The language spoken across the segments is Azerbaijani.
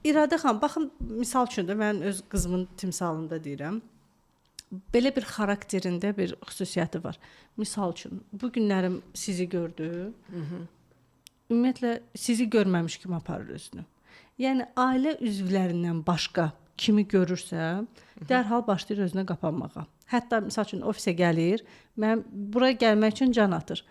İradə xanım, baxın, misal üçün də mən öz qızımın timsalında deyirəm. Belə bir xarakterində bir xüsusiyyəti var. Misal üçün, bu günlərim sizi gördü. Ümumiyyətlə sizi görməmiş kimi aparır özünü. Yəni ailə üzvlərindən başqa kimi görürsə, dərhal başlayır özünə qapanmağa. Hətta misal üçün ofisə gəlir, mən bura gəlmək üçün can atır.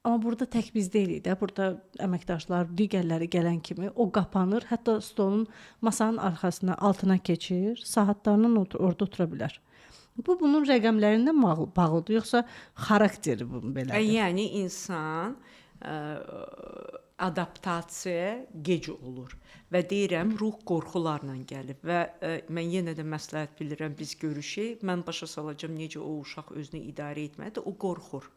Amma burada tək biz deyilik də, burada əməkdaşlar, digərləri gələn kimi o qapanır, hətta stolun, masanın arxasına, altına keçir, saatlarla orada otura bilər. Bu bunun rəqəmlərindən bağlıdır, yoxsa xarakteri bu belədir? Yəni insan adaptasiya gec olur və deyirəm ruh qorxularla gəlib və mən yenə də məsləhət bilirəm biz görüşək, mən başa salacağam necə o uşaq özünü idarə etməlidir, o qorxur.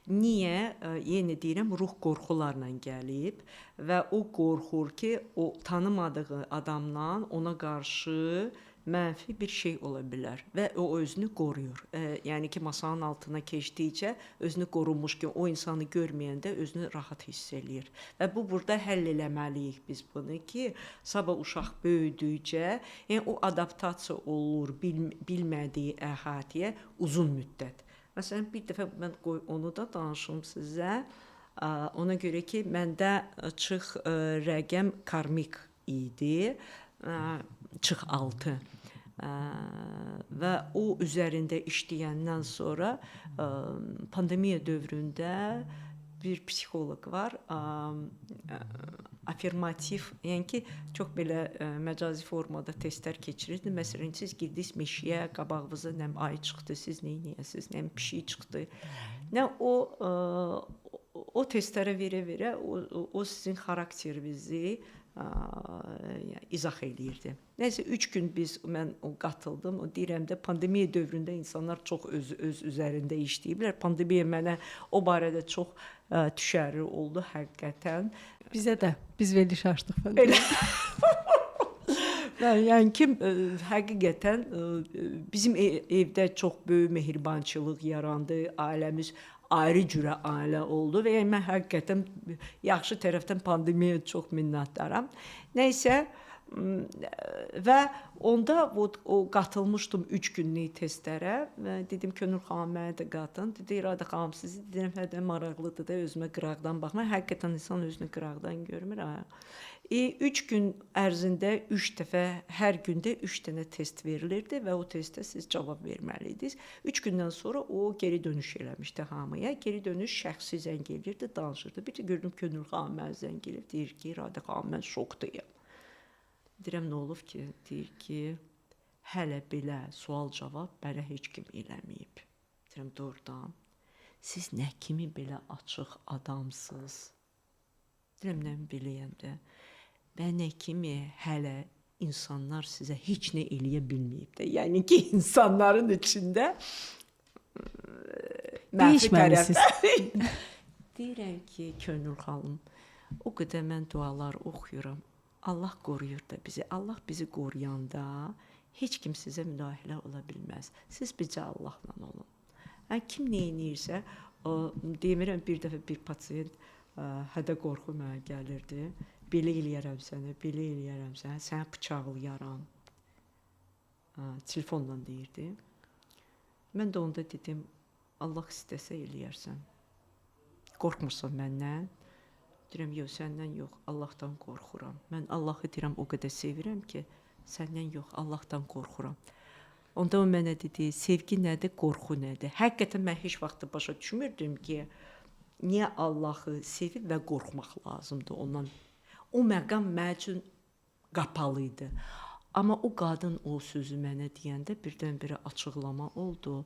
Niyə? Yenə deyirəm ruh qorxularla gəlib və o qorxur ki, o tanımadığı adamdan ona qarşı mənfi bir şey ola bilər və o özünü qoruyur. Yəni ki, masanın altına keçdikcə özünü qorunmuş kimi o insanı görməyəndə özünü rahat hiss eləyir. Və bu burada həll eləməliyik biz bunu ki, sabah uşaq böyüdükcə, yəni o adaptasiya olur bilmədiyi əhatəyə uzun müddət. Məsələn, bir dəfə mən onu da danışım sizə. Ona görə ki, məndə çıx rəqəm karmik idi. Çıx 6 və o üzərində işləyəndən sonra pandemiya dövründə bir psixoloq var, afirmativ, yəni ki, çox belə məcazi formada testlər keçirirdi. Məsələn, siz girdiniz meşəyə, qabağınıza nə ayı çıxdı, siz nə edəsiniz, nə pişik çıxdı. Nə o testlərə verə-verə o sizin xarakterinizi izah eləyirdi. Nəysə 3 gün mən qatıldım. O deyirəm də pandemiya dövründə insanlar çox öz üzərində işləyiblər. Pandemiya mənə o barədə çox düşərli oldu həqiqətən. Bizə də biz veriliş açdıq. Yəni ki, həqiqətən bizim evdə çox böyük mehribançılıq yarandı, ailəmiz ayrı cürə ailə oldu və yəni mən həqiqətən yaxşı tərəfdən pandemiyaya çox minnətdaram. Nəysə və onda o qatılmışdım 3 günlük testlərə və dedim Könül xanım mənə də qatın. Dedi İradə xanım sizi dedim hərdən maraqlıdır da özümə qıraqdan baxma. Həqiqətən insan özünü qıraqdan görmür. 3 gün ərzində 3 dəfə, hər gündə 3 dənə test verilirdi və o testə siz cavab verməliydiniz. 3 gündən sonra o geri dönüş eləmişdi hamıya. Geri dönüş şəxsi zəng eləyirdi, danışırdı. Bir də gördüm Könül xanım mənə zəng eləyir, deyir ki, İradə xanım mən şokdayım. Deyirəm nə olub ki? Deyir ki, hələ belə sual-cavab mənə heç kim eləməyib. Deyirəm doğrudan. Siz nə kimi belə açıq adamsınız? Deyirəm nə biləyəm də. Və nə kimi hələ insanlar sizə heç nə eləyə bilməyib də. Yəni ki, insanların içində dəyişməlisiniz. Deyirəm ki, Könül xanım, o qədər mən dualar oxuyuram. Allah qoruyur da bizi. Allah bizi qoruyanda heç kim sizə müdaxilə ola bilməz. Siz bircə Allahla olun. Kim nə edirsə, demirəm bir dəfə bir pasiyent hədə qorxu mənə gəlirdi. Belə eləyərəm sənə, belə eləyərəm sənə, sənə bıçaqlayaram. Telefonla deyirdi. Mən də onda dedim, Allah istəsə eləyərsən. Qorxmursan məndən? Deyirəm, yox, səndən yox, Allahdan qorxuram. Mən Allahı deyirəm, o qədər sevirəm ki, səndən yox, Allahdan qorxuram. Onda o mənə dedi, sevgi nədir, qorxu nədir? Həqiqətən mən heç vaxt başa düşmürdüm ki, niyə Allahı sevib və qorxmaq lazımdır ondan. O məqam mənim üçün qapalı idi. Amma o qadın o sözü mənə deyəndə birdən-birə açıqlama oldu.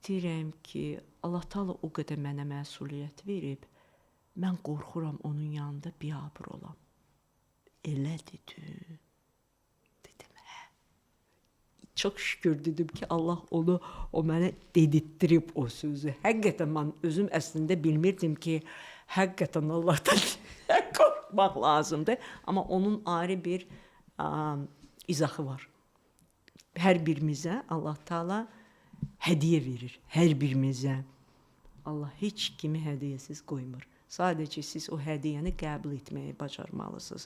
Deyirəm ki, Allah Taala o qədər mənə məsuliyyət verib. Mən qorxuram onun yanında biabır olam. Elədir. Dedim, hə. Çox şükür dedim ki, Allah o mənə dedirtdirib o sözü. Həqiqətən mən özüm əslində bilmirdim ki, həqiqətən Allahdan qorxmaq lazımdır. Amma onun ayrı bir izahı var. Hər birimizə Allah Taala hədiyyə verir. Hər birimizə. Allah heç kimi hədiyyəsiz qoymur. Sadəcə siz o hədiyyəni qəbul etməyi bacarmalısınız.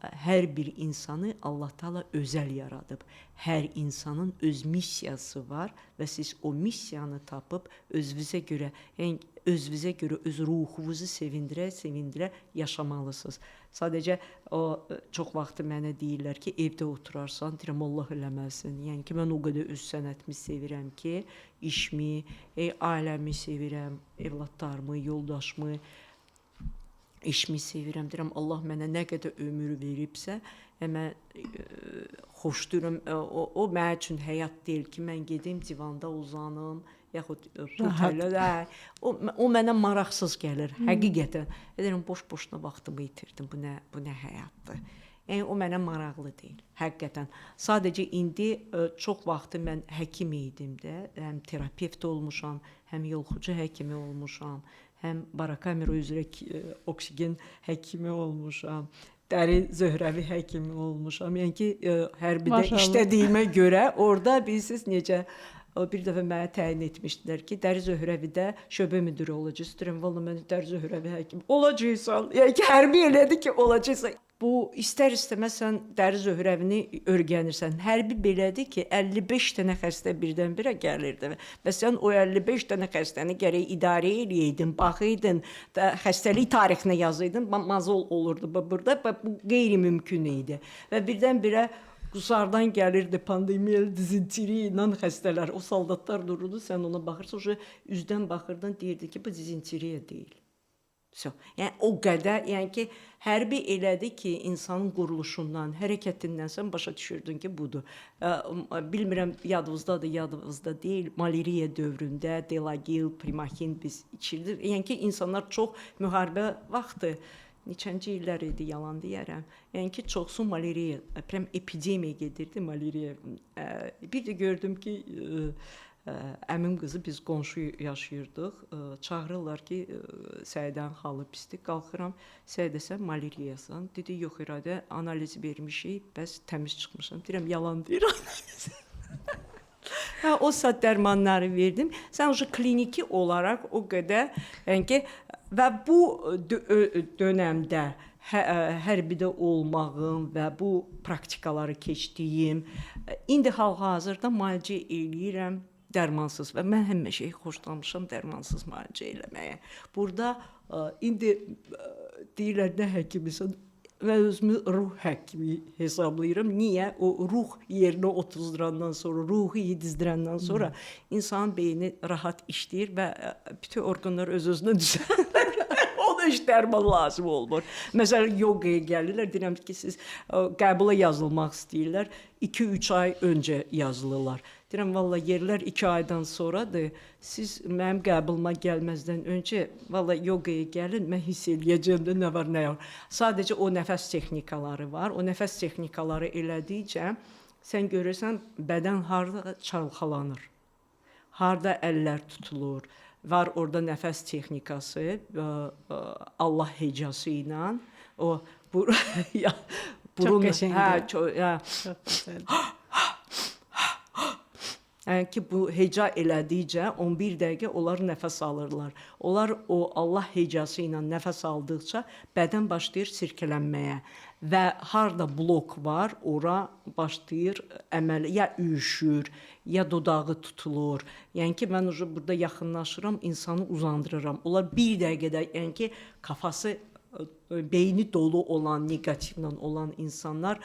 hər bir insanı Allah Taala özəl yaradıb. Hər insanın öz missiyası var və siz o missiyanı tapıb özünüzə görə, yəni özünüzə görə öz ruhunuzu sevindirə yaşamalısınız. Sadəcə o çox vaxt mənə deyirlər ki, evdə oturarsan, deyirəm Allah eləməsin. Yəni ki, mən o qədər öz sənətimi sevirəm ki, işimi, ailəmi sevirəm, evladlarımı, yoldaşımı, işimi sevirəm. Deyirəm Allah mənə nə qədər ömür veribsə, mən xoşduram. O mənim üçün həyat deyil ki, mən gedim divanda uzanım, yaxud pultayla. O mənə maraqsız gəlir, həqiqətən. Deyirəm boş-boşuna vaxtımı itirdim. Bu nə həyatdır? Yəni o mənə maraqlı deyil, həqiqətən. Sadəcə indi çox vaxtı mən həkim idim də, həm terapevt olmuşam, həm yolxucu həkimi olmuşam, həm barakamera üzrə oksigen həkimi olmuşam, dəri zöhrəvi həkimi olmuşam. Yəni ki, hərbidə işlədiyimə görə orada bilirsiniz necə bir dəfə mənə təyin etmişdilər ki, dəri zöhrəvidə şöbə müdiri olacaqsınız. Deyirəm, vallahi mən dəri zöhrəvi həkimi olacaqsan. Yəni ki, hərbi elədi ki, olacaqsan. Bu istər-istəməz sən dəri zöhrəvini öyrənirsən. Hərbi belədir ki, 55 dənə xəstə birdən-birə gəlirdi və sən o 55 dənə xəstəni gərək idarə edəydin, baxıydın, xəstəlik tarixinə yazıydın, mazol olurdu burada. Bu qeyri-mümkün idi. Və birdən-birə qusardan gəlirdi, pandemiya, dizenteri ilə xəstələr. O soldatlar dururdu, sən ona baxırsan, üzdən baxırdın, deyirdi ki, bu dizenteriya deyil. Yəni o qədər, yəni ki, hərbi elədi ki, insanın quruluşundan, hərəkətindən sən başa düşürdün ki, budur. Bilmirəm, yadınızdadır, yadınızda deyil. Malariya dövründə Delagil, Primakin biz içirdik. Yəni ki, insanlar çox müharibə vaxtı, neçənci illər idi, yalan deyərəm. Yəni ki, çoxsu malariya, epidemiya gedirdi, malariya. Bir də gördüm ki, əmim qızı biz qonşu yaşayırdıq. Çağırırlar ki, Səidən halı pisdir. Qalxıram, Səidə sən malariyasan. Dedi, yox İradə, analiz vermişik, bəs təmiz çıxmışam. Deyirəm, yalan deyir analiz. O saat dərmanları verdim. Sən o kliniki olaraq o qədər, yəni ki, və bu dönəmdə hərbidə olmağım və bu praktikaları keçdiyim, indi hal-hazırda müalicə eləyirəm dərmansız və mən həmişə xoşlanmışam dərmansız müalicə eləməyə. Burada indi deyirlər nə həkimisən və özümü ruh həkimi hesablayıram. Niyə? O ruh yerinə otuzdurandan sonra, ruhu yedizdirəndən sonra insanın beyni rahat işləyir və bütün orqanlar öz-özünə düzəlir. Ona heç dərman lazım olmur. Məsələn, yoqaya gəlirlər, deyirəm ki, siz qəbula yazılmaq istəyirlər, 2-3 ay öncə yazılırlar. Deyirəm, valla yerlər 2 aydan sonradır, siz mənim qəbuluma gəlməzdən öncə, valla yoqaya gəlin, mən hiss eləyəcəm də nə var, nə yox. Sadəcə o nəfəs texnikaları var, o nəfəs texnikaları elədikcə, sən görürsən, bədən harada çalxalanır, harada əllər tutulur. Var orada nəfəs texnikası, Allah hecası ilə, o çox qəşəngdir. Çox gözəl. Yəni ki, bu heca elədikcə 11 dəqiqə onlar nəfəs alırlar. Onlar o Allah hecası ilə nəfəs aldıqca bədən başlayır sirkələnməyə və harda blok var, ora başlayır əməl, ya üşür, ya dodağı tutulur. Yəni ki, mən burada yaxınlaşıram, insanı uzandırıram. Onlar bir dəqiqədə, yəni ki, kafası, beyni dolu olan, negativlə olan insanlar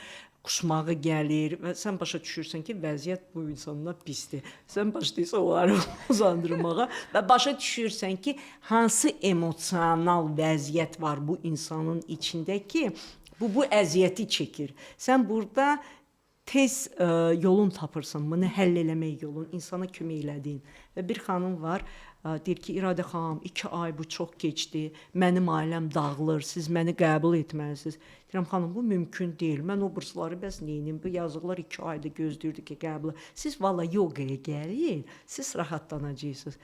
qusmağı gəlir və sən başa düşürsən ki, vəziyyət bu insanlar pisdir. Sən başlayırsan onları uzandırmağa və başa düşürsən ki, hansı emosional vəziyyət var bu insanın içində ki, bu əziyyəti çəkir. Sən burada tez yolun tapırsan, bunu həll eləmək yolun, insana kömək elədiyin. Və bir xanım var, deyir ki, İradə xanım, 2 ay bu çox keçdi, mənim ailəm dağılır, siz məni qəbul etməlisiniz. Deyirəm, xanım, bu mümkün deyil, mən o bursları bəs neynim, bu yazıqlar 2 ayda gözləyirdi ki, qəbul. Siz valla yoqaya gəlin, siz rahatlanacaqsınız.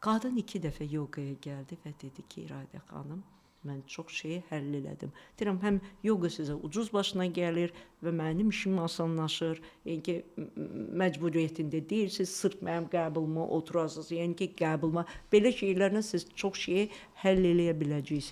Qadın 2 dəfə yoqaya gəldi və dedi ki, İradə xanım, mən çox şeyi həll elədim. Deyirəm, həm yoga sizə ucuz başına gəlir və mənim işim asanlaşır. Yəni ki, məcburiyyətində deyilsiniz, sırf mənim qəbuluma oturasınız. Yəni ki, qəbuluma belə şeylərlə siz çox şeyi həll eləyə biləcəksiniz.